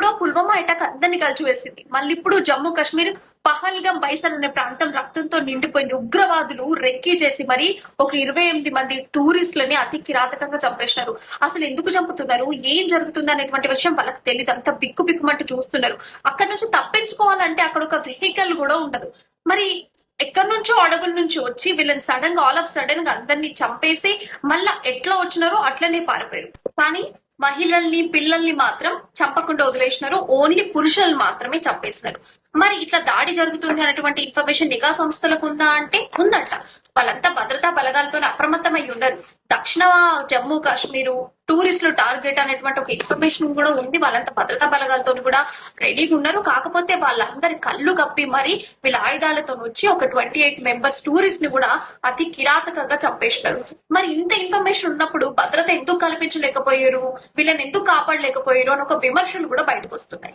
ఎప్పుడో పుల్వామా అటాక్ అందరినీ కలిసివేసింది. మళ్ళీ ఇప్పుడు జమ్మూ కాశ్మీర్ పహల్గాం బైసన్ అనే ప్రాంతం రక్తంతో నిండిపోయింది. ఉగ్రవాదులు రెక్కీ చేసి మరి ఒక 28 మంది టూరిస్టులని అతి కిరాతకంగా చంపేసినారు. అసలు ఎందుకు చంపుతున్నారు, ఏం జరుగుతుంది అనేటువంటి విషయం వాళ్ళకి తెలియదు. అంత బిక్కు బిక్కుమంటూ చూస్తున్నారు. అక్కడ నుంచి తప్పించుకోవాలంటే అక్కడ ఒక వెహికల్ కూడా ఉండదు. మరి ఎక్కడి నుంచో అడవుల నుంచి వచ్చి వీళ్ళని సడన్ గా ఆల్ ఆఫ్ సడన్ గా అందరినీ చంపేసి మళ్ళా ఎట్లా వచ్చినారో అట్లనే పారిపోయారు. కానీ మహిళల్ని పిల్లల్ని మాత్రం చంపకుండా వదిలేసినారు. ఓన్లీ పురుషులను మాత్రమే చంపేసినారు. మరి ఇట్లా దాడి జరుగుతుంది అనేటువంటి ఇన్ఫర్మేషన్ నిఘా సంస్థలకు ఉందా అంటే ఉందట. వాళ్ళంతా భద్రతా బలగాలతో అప్రమత్తమై ఉండరు. దక్షిణ జమ్మూ కాశ్మీరు టూరిస్టులు టార్గెట్ అనేటువంటి ఒక ఇన్ఫర్మేషన్ కూడా ఉంది. వాళ్ళంతా భద్రతా బలగాలతో కూడా రెడీగా ఉన్నారు. కాకపోతే వాళ్ళందరి కళ్ళు కప్పి మరి వీళ్ళ ఆయుధాలతో వచ్చి ఒక 28 మెంబర్స్ టూరిస్ట్ ని కూడా అతి కిరాతకంగా చంపేసినారు. మరి ఇంత ఇన్ఫర్మేషన్ ఉన్నప్పుడు భద్రత ఎందుకు కల్పించలేకపోయారు, వీళ్ళని ఎందుకు కాపాడలేకపోయారు అని ఒక విమర్శలు కూడా బయటకు వస్తున్నాయి.